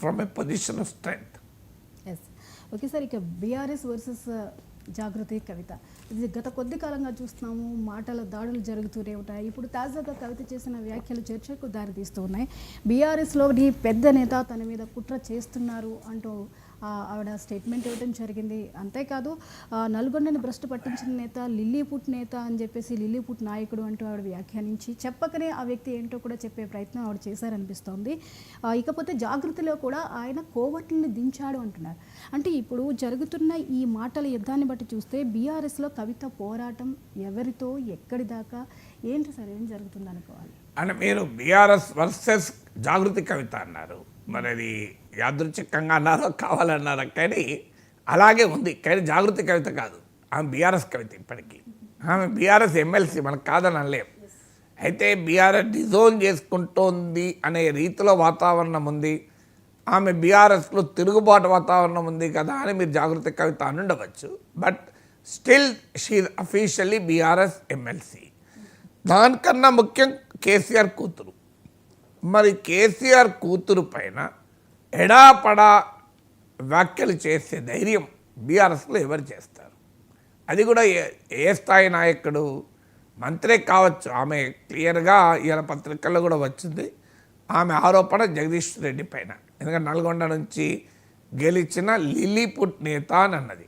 From a position of strength. Yes, okay sir. ఇక BRS versus Jagruthi Kavitha, ఇది గత కొద్ది కాలంగా చూస్తున్నాము, మాటల దాడులు జరుగుతూనే ఉంటాయి. ఇప్పుడు తాజాగా కవిత చేసిన వ్యాఖ్యలు చర్చకు దారితీస్తూ ఉన్నాయి. బీఆర్ఎస్లోని పెద్ద నేత తన మీద కుట్ర చేస్తున్నారు అంటూ ఆవిడ స్టేట్మెంట్ ఇవ్వడం జరిగింది. అంతేకాదు నల్గొండని భ్రష్టు పట్టించిన నేత లిల్లీపుట్ నేత అని చెప్పేసి, లిల్లీపుట్ నాయకుడు అంటూ ఆవిడ వ్యాఖ్యానించి చెప్పకనే ఆ వ్యక్తి ఏంటో కూడా చెప్పే ప్రయత్నం ఆవిడ చేశారనిపిస్తోంది. ఇకపోతే జాగృతిలో కూడా ఆయన కోవట్లని దించాడు అంటున్నారు. అంటే ఇప్పుడు జరుగుతున్న ఈ మాటల యుద్ధాన్ని బట్టి చూస్తే బీఆర్ఎస్లో కవిత పోరాటం ఎవరితో, ఎక్కడి దాకా, ఏంటి సార్, ఏం జరుగుతుంది అనుకోవాలి? అంటే మీరు బీఆర్ఎస్ వర్సెస్ జాగృతి కవిత అన్నారు, మరి అది యాదృచ్ఛికంగా అన్నారో కావాలన్నారో కానీ అలాగే ఉంది. కానీ జాగృతి కవిత కాదు, ఆమె బీఆర్ఎస్ కవిత. ఇప్పటికీ ఆమె బీఆర్ఎస్ ఎమ్మెల్సీ, మనకు కాదని అనలేం. అయితే బీఆర్ఎస్ డిజోన్ చేసుకుంటోంది అనే రీతిలో వాతావరణం ఉంది, ఆమె బీఆర్ఎస్లో తిరుగుబాటు వాతావరణం ఉంది కదా అని మీరు జాగృతి కవిత అని ఉండవచ్చు. But still she officially BRS MLC. దానికన్నా ముఖ్యం కేసీఆర్ కూతురు. మరి కేసీఆర్ కూతురు పైన ఎడాపడా వ్యాఖ్యలు చేసే ధైర్యం బీఆర్ఎస్లో ఎవరు చేస్తారు? అది కూడా ఏ స్థాయి నాయకుడు, మంత్రే కావచ్చు. ఆమె క్లియర్గా ఇవాళ పత్రికల్లో కూడా వచ్చింది ఆమె ఆరోపణ జగదీష్ రెడ్డి పైన. ఎందుకంటే నల్గొండ నుంచి గెలిచిన లిల్లీపుట్ నేత అని అన్నది.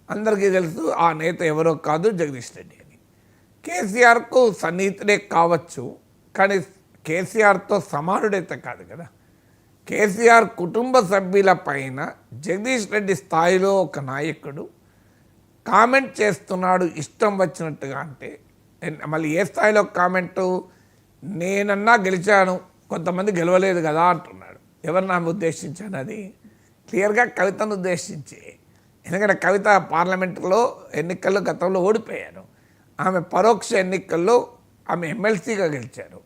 అందరికీ తెలుసు ఆ నేత ఎవరో కాదు, జగదీష్ రెడ్డి అని. కేసీఆర్కు సన్నిహితుడే కావచ్చు, కానీ కేసీఆర్తో సమానుడైతే కాదు కదా. కేసీఆర్ కుటుంబ సభ్యుల పైన జగదీష్ రెడ్డి స్థాయిలో ఒక నాయకుడు కామెంట్ చేస్తున్నాడు ఇష్టం వచ్చినట్టుగా. అంటే మళ్ళీ ఏ స్థాయిలో కామెంటు? నేనన్నా గెలిచాను, కొంతమంది గెలవలేదు కదా అంటున్నాడు. ఎవరిని ఆమె ఉద్దేశించాను? అది క్లియర్గా కవితను ఉద్దేశించి. ఎందుకంటే కవిత పార్లమెంటులో ఎన్నికల్లో గతంలో ఓడిపోయారు, ఆమె పరోక్ష ఎన్నికల్లో ఆమె ఎమ్మెల్సీగా గెలిచారు.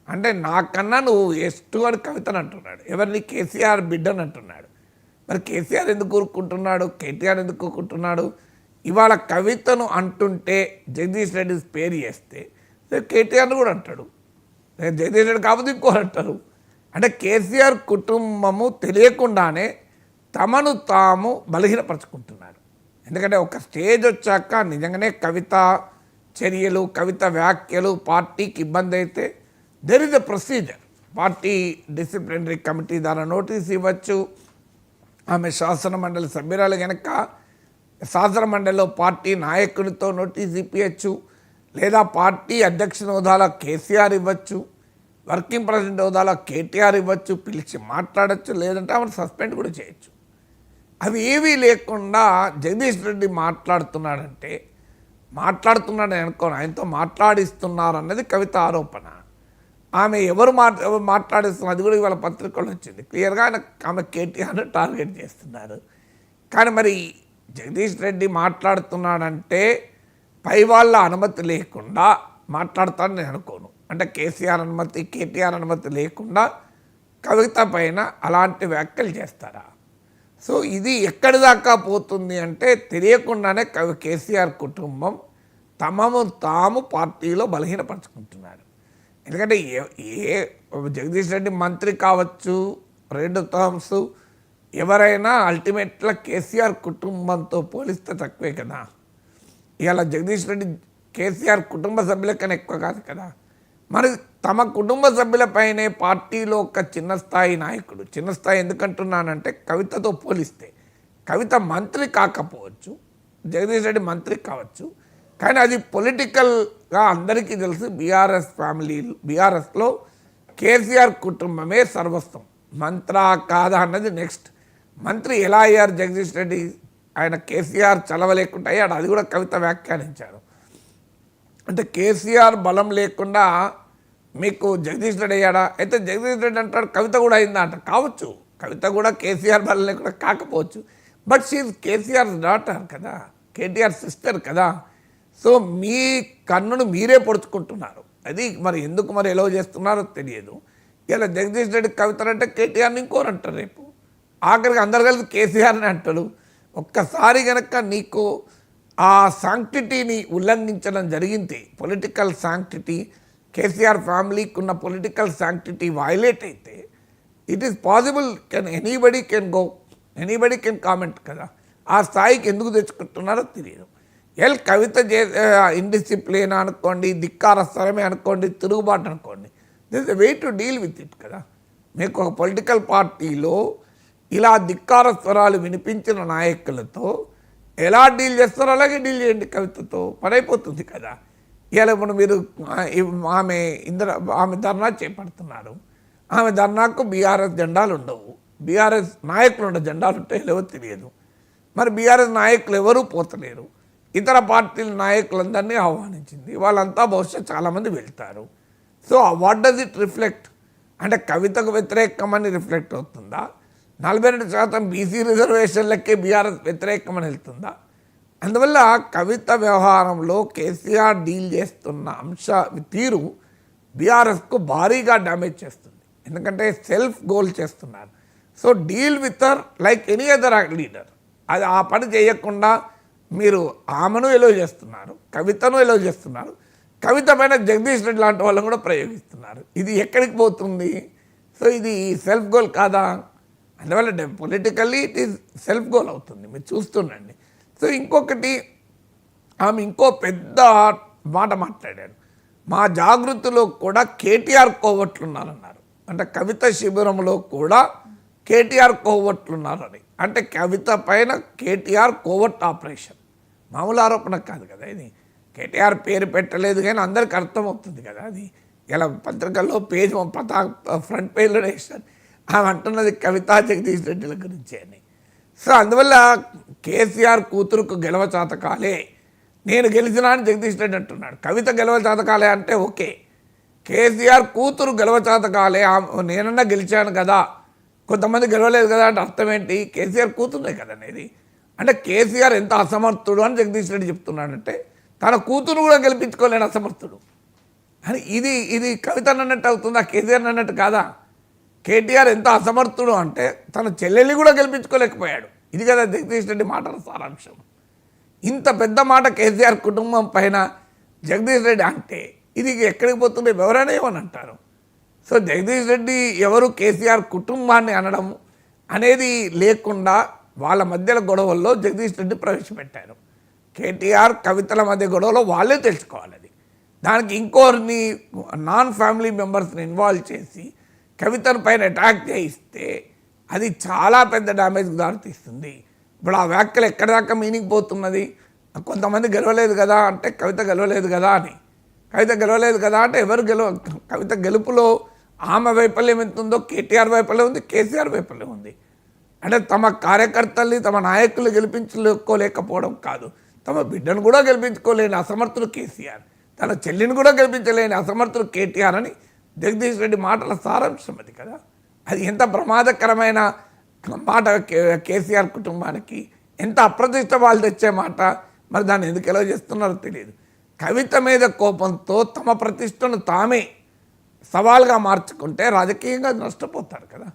అంటే నాకన్నా నువ్వు ఎస్టు అని కవితను అంటున్నాడు. ఎవరిని? కేసీఆర్ బిడ్డని అంటున్నాడు. మరి కేసీఆర్ ఎందుకు కూరుకుంటున్నాడు, కేటీఆర్ ఎందుకు కూరుకుంటున్నాడు? ఇవాళ కవితను అంటుంటే జగదీష్ రెడ్డి పేరు చేస్తే కేటీఆర్ని కూడా అంటాడు, జగదీష్ రెడ్డి కాకపోతే ఇంకోరు అంటారు. అంటే కేసీఆర్ కుటుంబము తెలియకుండానే తమను తాము బలహీనపరచుకుంటున్నారు. ఎందుకంటే ఒక స్టేజ్ వచ్చాక నిజంగానే కవిత చర్యలు, కవిత వ్యాఖ్యలు పార్టీకి ఇబ్బంది అయితే there is a procedure. Party disciplinary committee ద్వారా నోటీస్ ఇవ్వచ్చు. ఆమె శాసన మండలి సభ్యురాలు కనుక శాసన మండలిలో పార్టీ నాయకుడితో నోటీస్ ఇప్పించచ్చు, లేదా పార్టీ అధ్యక్షుని హోదాలో కేసీఆర్ ఇవ్వచ్చు, వర్కింగ్ ప్రెసిడెంట్ హోదాలో కేటీఆర్ ఇవ్వచ్చు, పిలిచి మాట్లాడచ్చు, లేదంటే ఆమెను సస్పెండ్ కూడా చేయొచ్చు. అవి ఏవీ లేకుండా జగదీష్ రెడ్డి మాట్లాడుతున్నాడంటే, మాట్లాడుతున్నాడని అనుకోను, ఆయనతో మాట్లాడిస్తున్నారు అన్నది కవిత ఆరోపణ. ఆమె ఎవరు మాట్లాడిస్తున్నారు అది కూడా ఇవాళ పత్రికల్లో వచ్చింది క్లియర్గా. ఆమె కేటీఆర్ను టార్గెట్ చేస్తున్నారు. కానీ మరి జగదీష్ రెడ్డి మాట్లాడుతున్నాడంటే పై వాళ్ళ అనుమతి లేకుండా మాట్లాడతాడని నేను అనుకోను. అంటే కేసీఆర్ అనుమతి, కేటీఆర్ అనుమతి లేకుండా కవిత పైన అలాంటి వ్యాఖ్యలు చేస్తారా? సో ఇది ఎక్కడి దాకా పోతుంది అంటే తెలియకుండానే కేసీఆర్ కుటుంబం తమను తాము పార్టీలో బలహీనపరచుకుంటున్నారు. ఎందుకంటే జగదీష్ రెడ్డి మంత్రి కావచ్చు, 2 టర్మ్స్, ఎవరైనా అల్టిమేట్గా కేసీఆర్ కుటుంబంతో పోలిస్తే తక్కువే కదా. ఇవాళ జగదీష్ రెడ్డి కేసీఆర్ కుటుంబ సభ్యుల కన్నా ఎక్కువ కాదు కదా. మరి తమ కుటుంబ సభ్యులపైనే పార్టీలో ఒక చిన్న స్థాయి నాయకుడు, చిన్న స్థాయి ఎందుకంటున్నానంటే కవితతో పోలిస్తే కవిత మంత్రి కాకపోవచ్చు, జగదీష్ రెడ్డి మంత్రి కావచ్చు, కానీ అది పొలిటికల్గా అందరికీ తెలుసు. బీఆర్ఎస్ ఫ్యామిలీ, బీఆర్ఎస్లో కేసీఆర్ కుటుంబమే సర్వస్వం. మంత్రా కాదా అన్నది నెక్స్ట్. మంత్రి ఎలా అయ్యారు జగదీష్ రెడ్డి? ఆయన కేసీఆర్ చలవలేకుండా అయ్యాడు, అది కూడా కవిత వ్యాఖ్యానించారు. అంటే కేసీఆర్ బలం లేకుండా మీకు జగదీష్ రెడ్డి అయ్యాడా? అయితే జగదీష్ రెడ్డి అంటాడు కవిత కూడా అయిందా అంట. కావచ్చు, కవిత కూడా కేసీఆర్ బలం లేకుండా కాకపోవచ్చు, బట్ షీఈ్ కేసీఆర్ డాటర్ కదా, కేటీఆర్ సిస్టర్ కదా. సో మీ కన్నును మీరే పొడుచుకుంటున్నారు. అది మరి ఎందుకు మరి ఎలా చేస్తున్నారో తెలియదు. ఇలా జగదీష్ రెడ్డి కవిత అంటే కేటీఆర్ని ఇంకోరు అంటారు, రేపు ఆఖరికి అందరు కలిసి కేసీఆర్ని అంటారు. ఒక్కసారి కనుక నీకు ఆ సాంక్టిటీని ఉల్లంఘించడం జరిగింది, పొలిటికల్ సాంక్టిటీ, కేసీఆర్ ఫ్యామిలీకి ఉన్న పొలిటికల్ సాంక్టిటీ వైలేట్ అయితే it is possible, anybody can comment కదా. ఆ స్థాయికి ఎందుకు తెచ్చుకుంటున్నారో తెలియదు. కవిత ఇండిసిప్లిన్ అనుకోండి, ధిక్కార స్వరమే అనుకోండి, తిరుగుబాటు అనుకోండి, this a way to deal with it కదా. మీకు ఒక పొలిటికల్ పార్టీలో ఇలా ధిక్కార స్వరాలు వినిపించిన నాయకులతో ఎలా డీల్ చేస్తారో అలాగే డీల్ చేయండి. కవితతో పనైపోతుంది కదా. ఇలా ఇప్పుడు మీరు ఆమె ధర్నా చేపడుతున్నారు. ఆమె ధర్నాకు బీఆర్ఎస్ జెండాలు ఉండవు, బీఆర్ఎస్ నాయకులు ఉండే జెండాలు ఉంటే ఎవరో తెలియదు. మరి బీఆర్ఎస్ నాయకులు ఎవరూ పోతలేరు. ఇతర పార్టీల నాయకులందరినీ ఆహ్వానించింది. వాళ్ళంతా బహుశా చాలామంది వెళ్తారు. So what does it reflect? అంటే కవితకు వ్యతిరేకమని రిఫ్లెక్ట్ అవుతుందా? 42% బీసీ రిజర్వేషన్లకే బీఆర్ఎస్ వ్యతిరేకమని వెళ్తుందా? అందువల్ల కవిత వ్యవహారంలో కేసీఆర్ డీల్ చేస్తున్న తీరు బీఆర్ఎస్కు భారీగా డ్యామేజ్ చేస్తుంది. ఎందుకంటే సెల్ఫ్ గోల్ చేస్తున్నారు. So deal with her like any other leader. అది ఆ పని చేయకుండా మీరు ఆమెను ఎలో చేస్తున్నారు, కవితను ఎలో చేస్తున్నారు, కవిత పైన జగదీష్ రెడ్డి లాంటి వాళ్ళని కూడా ప్రయోగిస్తున్నారు. ఇది ఎక్కడికి పోతుంది? సో ఇది సెల్ఫ్ గోల్ కాదా? అందువల్ల politically it is self goal అవుతుంది. మీరు చూస్తుండండి. సో ఇంకొకటి, ఆమె ఇంకో పెద్ద మాట మాట్లాడారు. మా జాగృతిలో కూడా కేటీఆర్ కోవట్లున్నారన్నారు. అంటే కవిత శిబిరంలో కూడా కేటీఆర్ కోవట్లున్నారని. అంటే కవిత పైన కేటీఆర్ కోవట్ ఆపరేషన్. మామూలు ఆరోపణ కాదు కదా ఇది. కేటీఆర్ పేరు పెట్టలేదు కానీ అందరికి అర్థమవుతుంది కదా. అది ఇలా పత్రికల్లో ఫ్రంట్ పేజ్లో వేస్తారు. ఆమె అంటున్నది కవితా జగదీష్ రెడ్డిల గురించి అని. సో అందువల్ల కేసీఆర్ కూతురుకు గెలవచాతకాలే, నేను గెలిచినా అని జగదీష్ రెడ్డి అంటున్నాడు. కవిత గెలవచాతకాలే అంటే ఓకే, కేసీఆర్ కూతురు గెలవచాతకాలే, నేనన్నా గెలిచాను కదా, కొంతమంది గెలవలేదు కదా అంటే అర్థం ఏంటి? కేసీఆర్ కూతురునే కదా అనేది. అంటే కేసీఆర్ ఎంత అసమర్థుడు అని జగదీష్ రెడ్డి చెప్తున్నాడంటే తన కూతురు కూడా గెలిపించుకోలేని అసమర్థుడు అని. ఇది కవిత అన్నట్టు అవుతుందా? కేసీఆర్ అన్నట్టు కాదా? కేటీఆర్ ఎంత అసమర్థుడు అంటే తన చెల్లెల్ని కూడా గెలిపించుకోలేకపోయాడు. ఇది కదా జగదీష్ రెడ్డి మాటల సారాంశం. ఇంత పెద్ద మాట కేసీఆర్ కుటుంబం పైన జగదీష్ రెడ్డి అంటే ఇది ఎక్కడికి పోతుండే ఎవరైనా ఏమని అంటారు. సో జగదీష్ రెడ్డి ఎవరు కేసీఆర్ కుటుంబాన్ని అనడం అనేది లేకుండా వాళ్ళ మధ్యల గొడవల్లో జగదీష్ రెడ్డి ప్రవేశపెట్టారు. కేటీఆర్ కవితల మధ్య గొడవలో వాళ్ళే తెలుసుకోవాలి. అది దానికి ఇంకోరిని నాన్ ఫ్యామిలీ మెంబర్స్ని ఇన్వాల్వ్ చేసి కవితల పైన అటాక్ చేయిస్తే అది చాలా పెద్ద డ్యామేజ్కి దారితీస్తుంది. ఇప్పుడు ఆ వ్యాఖ్యలు ఎక్కడి దాకా మీనింగ్ పోతున్నది? కొంతమంది గెలవలేదు కదా అంటే కవిత గెలవలేదు కదా అని. కవిత గెలవలేదు కదా అంటే కవిత గెలుపులో ఆమె వైఫల్యం ఎంత ఉందో కేటీఆర్ వైఫల్యం ఉంది, కేసీఆర్ వైఫల్యం ఉంది. అంటే తమ కార్యకర్తల్ని, తమ నాయకులు గెలిపించుకోలేకపోవడం కాదు, తమ బిడ్డను కూడా గెలిపించుకోలేని అసమర్థులు కేసీఆర్, తన చెల్లిని కూడా గెలిపించలేని అసమర్థులు కేటీఆర్ అని జగదీష్ రెడ్డి మాటల సారాంశం అది కదా. అది ఎంత ప్రమాదకరమైన మాట కేసీఆర్ కుటుంబానికి, ఎంత అప్రతిష్ట వాళ్ళు తెచ్చే మాట. మరి దాన్ని ఎందుకు ఎలా చేస్తున్నారో తెలియదు. కవిత మీద కోపంతో తమ ప్రతిష్టను తామే సవాల్గా మార్చుకుంటే రాజకీయంగా నష్టపోతారు కదా.